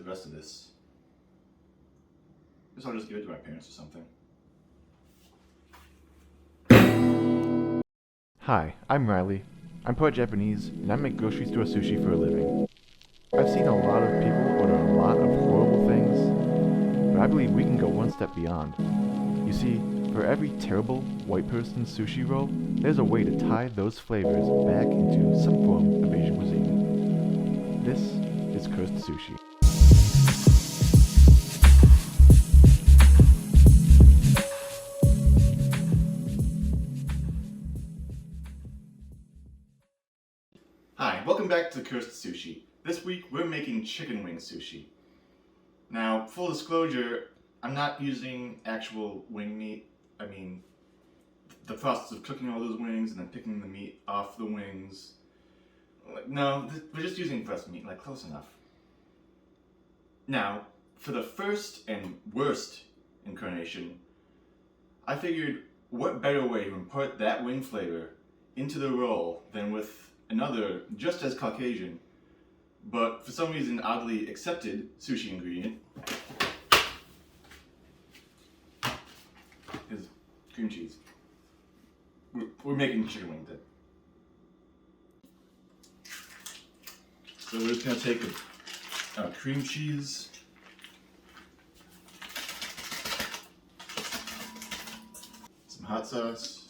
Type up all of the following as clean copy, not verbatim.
rest of this. Guess I'll just give it to my parents or something. Hi, I'm Riley. I'm part Japanese, and I make grocery store sushi for a living. I've seen a lot of people order a lot of horrible things, but I believe we can go one step beyond. You see, for every terrible white person's sushi roll, there's a way to tie those flavors back into some form of Asian cuisine. This is Cursed Sushi. Hi, welcome back to Cursed Sushi. This week we're making chicken wing sushi. Now, full disclosure, I'm not using actual wing meat. I mean, the process of cooking all those wings and then picking the meat off the wings. No, we're just using breast meat, like close enough. Now, for the first and worst incarnation, I figured what better way to impart that wing flavor into the roll than with another just as Caucasian, but for some reason oddly accepted sushi ingredient is cream cheese. We're making chicken wing dip. So we're just gonna take a cream cheese, some hot sauce,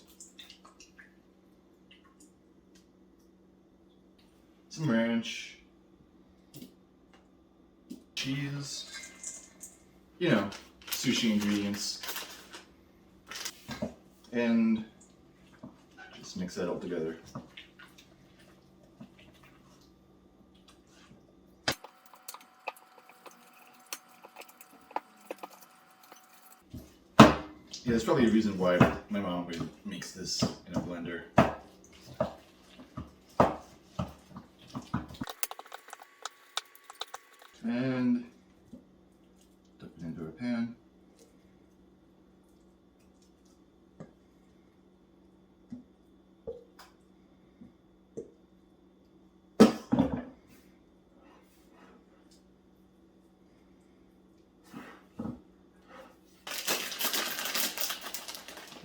some ranch, cheese, you know, sushi ingredients, and just mix that all together. Yeah, there's probably a reason why my mom makes this in a blender. And dump it into a pan.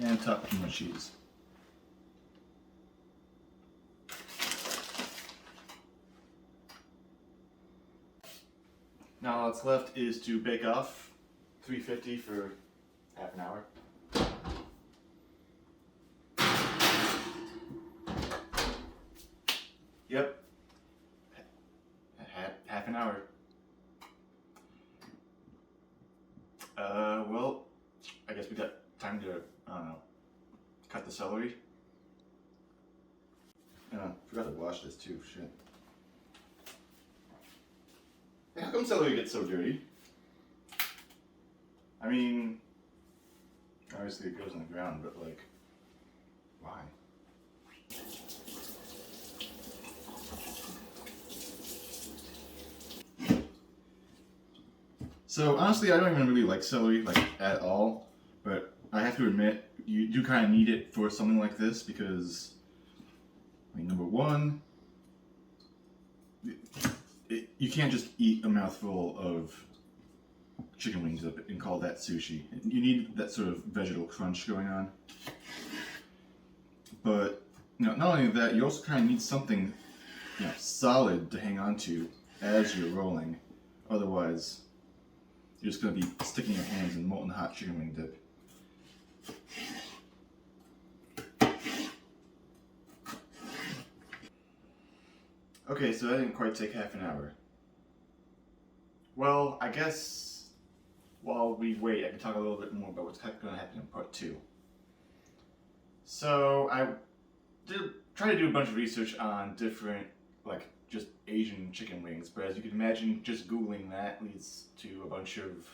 And top with more cheese. Now all that's left is to bake off 350 for half an hour. Yep. Half an hour. Well, I guess we got time to, I don't know, cut the celery. Forgot to wash this too, shit. Hey, how come celery gets so dirty? I mean, obviously it goes on the ground, but like, why? So honestly, I don't even really like celery, like, at all, but I have to admit, you do kind of need it for something like this because, I mean, number one, you can't just eat a mouthful of chicken wings up and call that sushi. You need that sort of vegetal crunch going on. But not only that, you also kind of need something, solid to hang on to as you're rolling. Otherwise, you're just going to be sticking your hands in molten hot chicken wing dip. Okay, so that didn't quite take half an hour. Well, I guess while we wait, I can talk a little bit more about what's going to happen in part 2. So I try to do a bunch of research on different, like, just Asian chicken wings, but as you can imagine, just Googling that leads to a bunch of,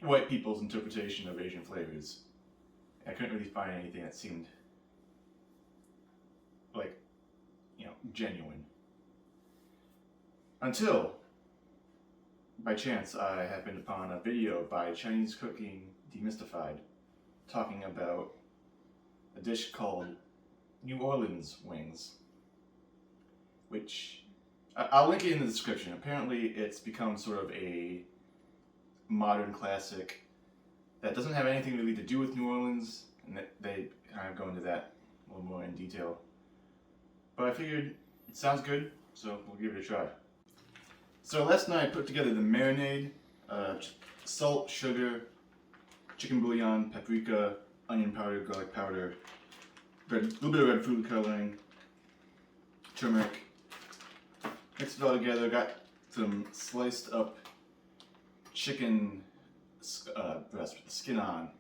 white people's interpretation of Asian flavors. I couldn't really find anything that seemed like, genuine. Until, by chance, I happened upon a video by Chinese Cooking Demystified talking about a dish called New Orleans wings, which I'll link it in the description. Apparently, it's become sort of a modern classic that doesn't have anything really to do with New Orleans, and they kind of go into that a little more in detail. But I figured it sounds good, so we'll give it a try. So last night I put together the marinade, salt, sugar, chicken bouillon, paprika, onion powder, garlic powder, a little bit of red food coloring, turmeric. Mixed it all together, got some sliced up chicken breast with the skin on,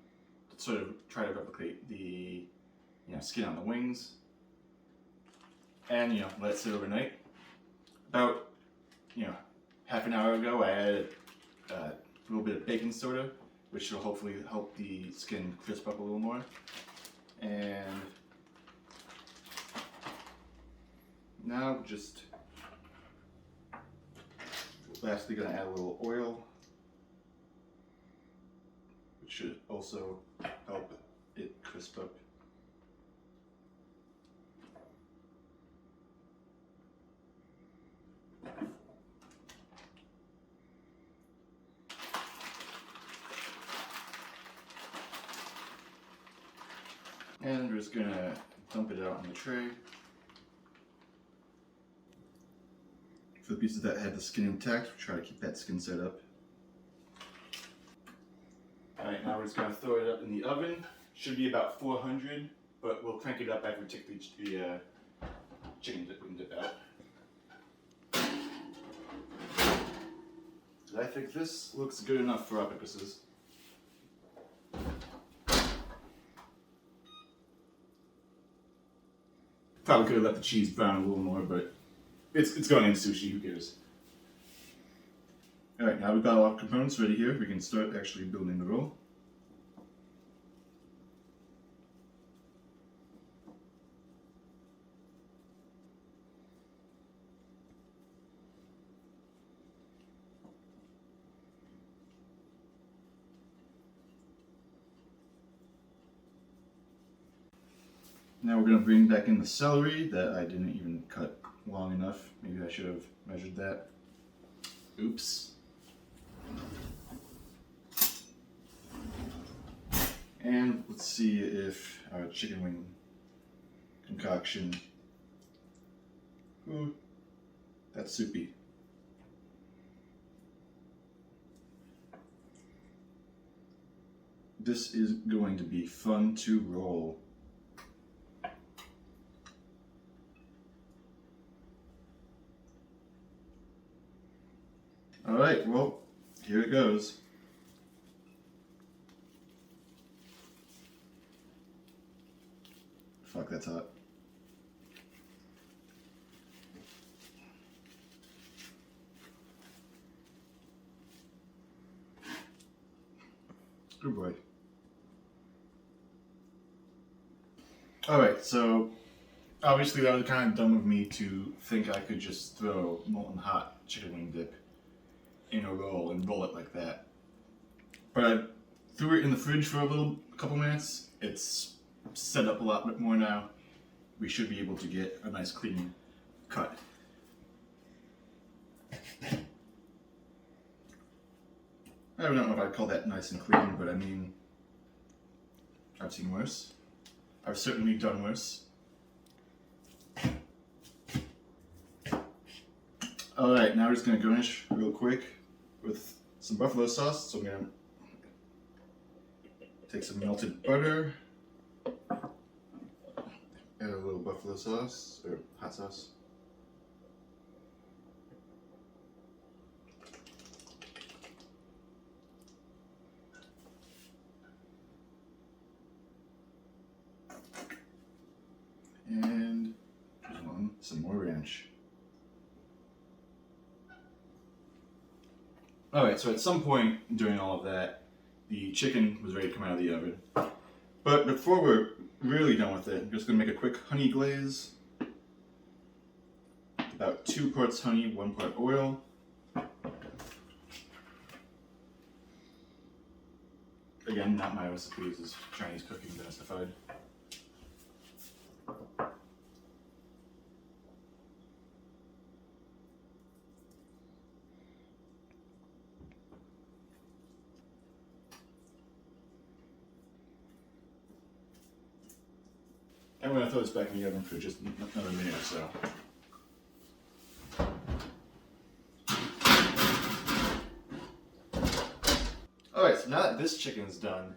to sort of try to replicate the skin on the wings. And let it sit overnight. About half an hour ago I added a little bit of baking soda, which will hopefully help the skin crisp up a little more. And now just lastly gonna add a little oil, which should also help it crisp up. And we're just gonna dump it out on the tray. For the pieces that had the skin intact, we'll try to keep that skin set up. Alright, now we're just gonna throw it up in the oven. Should be about 400, but we'll crank it up after we take the chicken dip out. I think this looks good enough for our purposes. Probably could have let the cheese brown a little more, but it's going in sushi, who cares? Alright, now we've got all our components ready here. We can start actually building the roll. Now we're going to bring back in the celery that I didn't even cut long enough. Maybe I should have measured that. Oops. And let's see if our chicken wing concoction. Ooh, that's soupy. This is going to be fun to roll. Alright, well, here it goes. Fuck, that's hot. Good boy. Alright, so obviously that was kind of dumb of me to think I could just throw molten hot chicken wing dip in a roll and roll it like that. But I threw it in the fridge for a couple minutes. It's set up a lot bit more now. We should be able to get a nice clean cut. I don't know if I'd call that nice and clean, but I mean, I've seen worse. I've certainly done worse. Alright, now we're just going to garnish real quick with some buffalo sauce. So I'm going to take some melted butter, add a little buffalo sauce, or hot sauce. And some more ranch. Alright, so at some point during all of that, the chicken was ready to come out of the oven. But before we're really done with it, I'm just going to make a quick honey glaze. About 2 parts honey, 1 part oil. Again, not my recipe, this is Chinese cooking demystified. I'm going to throw this back in the oven for just another minute or so. Alright, so now that this chicken's done,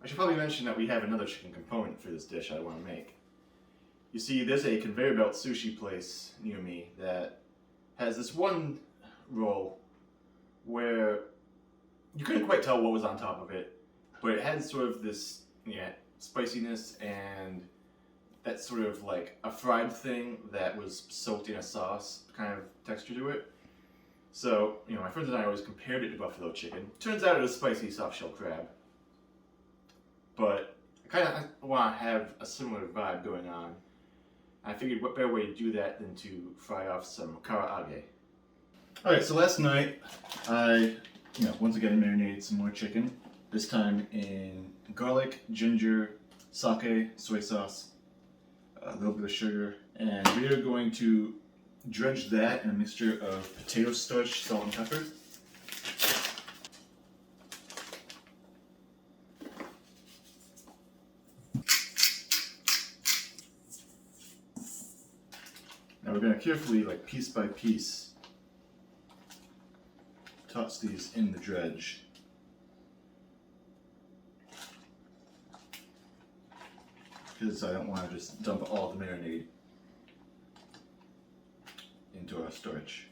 I should probably mention that we have another chicken component for this dish I want to make. You see, there's a conveyor belt sushi place near me that has this one roll where you couldn't quite tell what was on top of it, but it had sort of this spiciness and that sort of like a fried thing that was soaked in a sauce kind of texture to it. So, my friends and I always compared it to buffalo chicken. Turns out it was spicy soft-shell crab. But I kind of want to have a similar vibe going on. I figured what better way to do that than to fry off some karaage. Alright, so last night I, once again marinated some more chicken. This time in garlic, ginger, sake, soy sauce, a little bit of sugar, and we are going to dredge that in a mixture of potato starch, salt, and pepper. Now we're going to carefully, piece by piece, toss these in the dredge. Because I don't want to just dump all the marinade into our starch.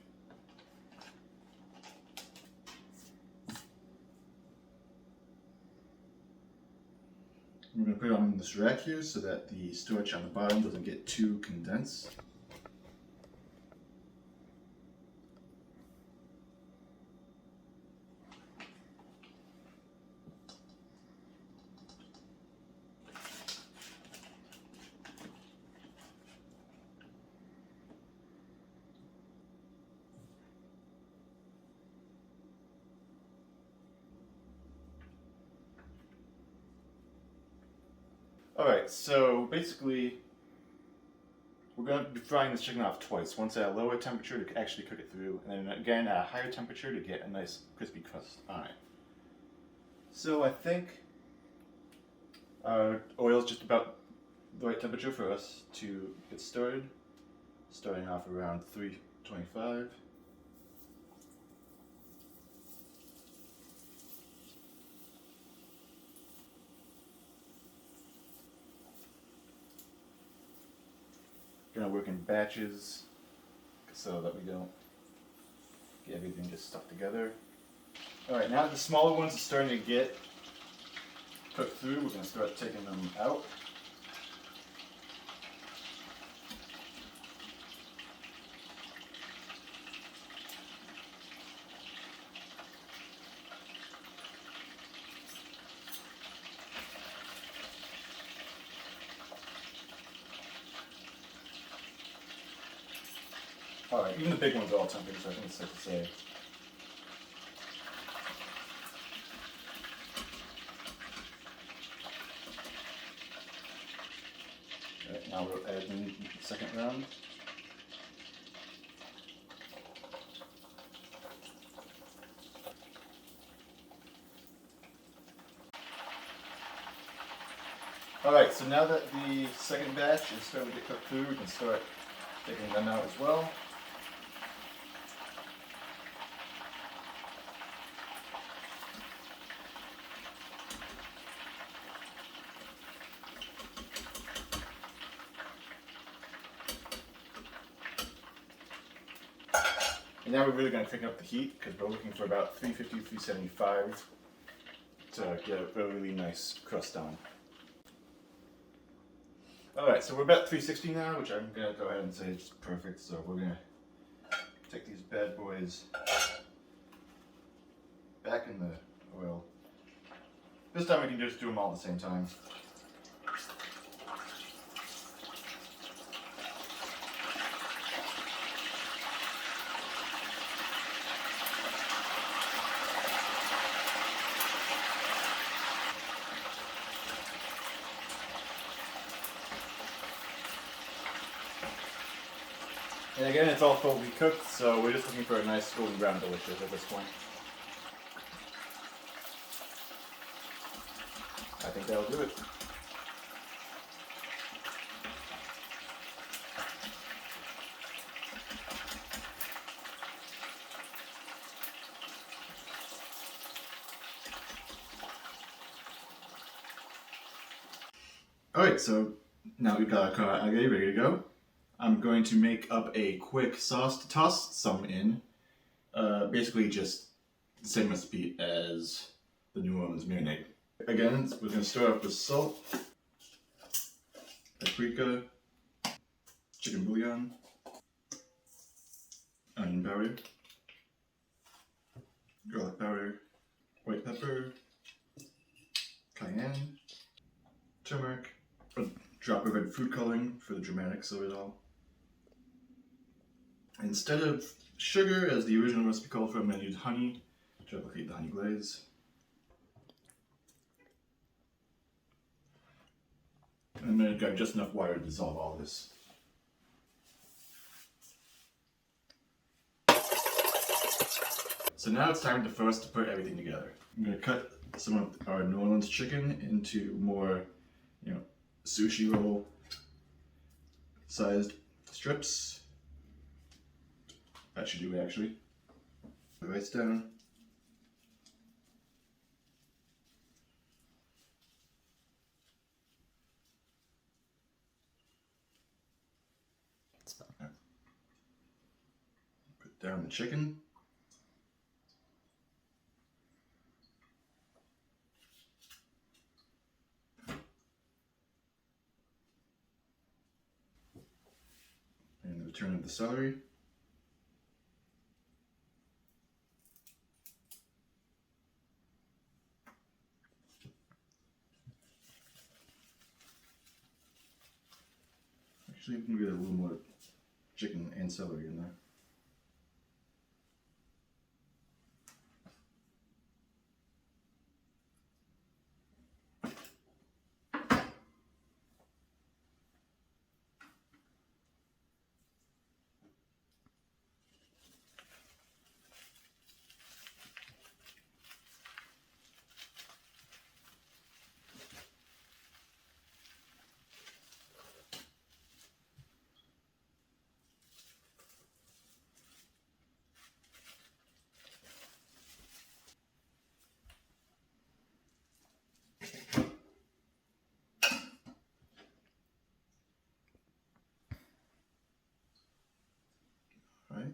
We're going to put it on this rack here so that the starch on the bottom doesn't get too condensed. Alright, so basically we're going to be frying this chicken off twice. Once at a lower temperature to actually cook it through, and then again at a higher temperature to get a nice crispy crust on it. So I think our oil is just about the right temperature for us to get started. Starting off around 325. Gonna work in batches so that we don't get everything just stuck together. Alright, now that the smaller ones are starting to get cooked through, we're gonna start taking them out. Alright, even the big ones are all tempting, so I think it's safe to say. Alright, now we'll add in the second round. Alright, so now that the second batch is starting to get cooked through, we can start taking them out as well. And now we're really going to crank up the heat because we're looking for about 350, 375 to get a really nice crust on. Alright, so we're about 360 now, which I'm going to go ahead and say is perfect. So we're going to take these bad boys back in the oil. This time we can just do them all at the same time. And again, it's all fully cooked, so we're just looking for a nice golden brown delicious at this point. I think that'll do it. Alright, so now we've got our karaage ready to go. I'm going to make up a quick sauce to toss some in. Basically just the same recipe as the New Orleans marinade. Again, we're going to start off with salt, paprika, chicken bouillon, onion powder, garlic powder, white pepper, cayenne, turmeric, a drop of red food coloring for the dramatics of it all. Instead of sugar, as the original recipe called for, I'm going to use honey to replicate the honey glaze. And I'm going to grab just enough water to dissolve all this. So now it's time for us to put everything together. I'm going to cut some of our New Orleans chicken into more, sushi roll sized strips. That should do it actually. Put the rice down. Put down the chicken. And the return of the celery. Actually, we can get a little more chicken and celery in there. Right?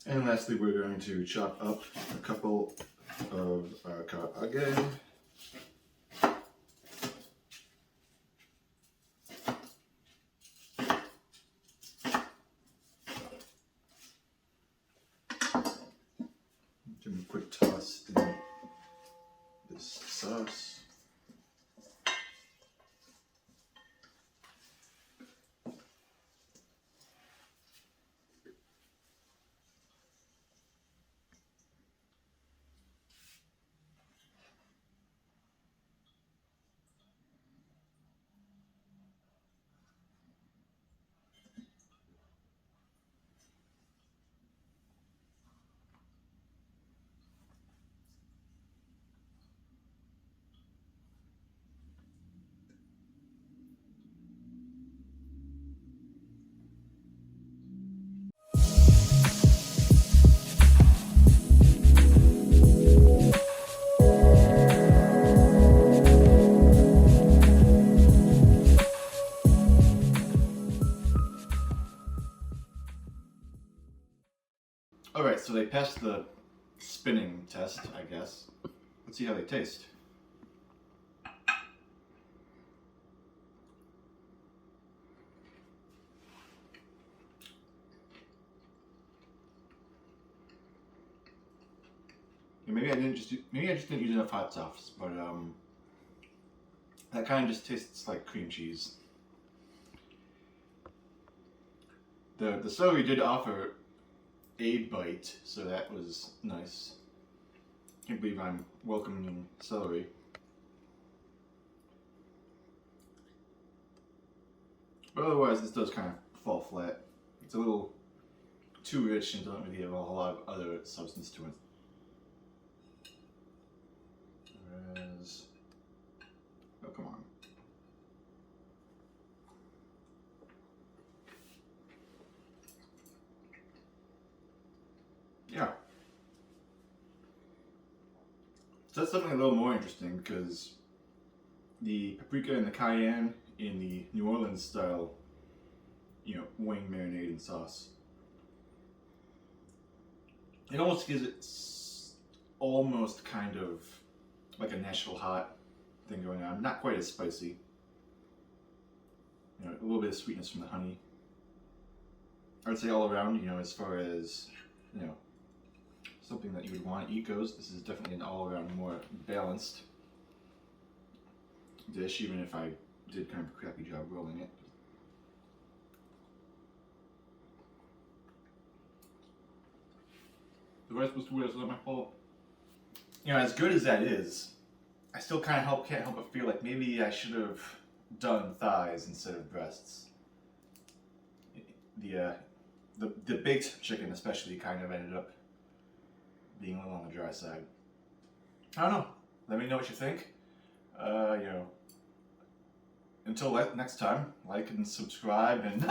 And lastly, we're going to chop up a couple of our karaage. Give them a quick toss in this sauce. Alright, so they passed the spinning test, I guess. Let's see how they taste. Maybe I just didn't use enough hot sauce, but that kind of just tastes like cream cheese. The celery did offer a bite, so that was nice. Can't believe I'm welcoming celery. But otherwise, this does kind of fall flat. It's a little too rich and doesn't really have a whole lot of other substance to it. Whereas, oh come on. Yeah. So that's something a little more interesting because the paprika and the cayenne in the New Orleans style, wing marinade and sauce, it almost gives it almost kind of like a Nashville hot thing going on. Not quite as spicy. A little bit of sweetness from the honey. I would say all around, as far as, something that you would want to eat goes, this is definitely an all around more balanced dish, even if I did kind of a crappy job rolling it. The rice was too weird, so not my fault. As good as that is, I still kind of can't help but feel like maybe I should have done thighs instead of breasts. The baked chicken especially kind of ended up being a little on the dry side. I don't know. Let me know what you think. Until next time, like and subscribe and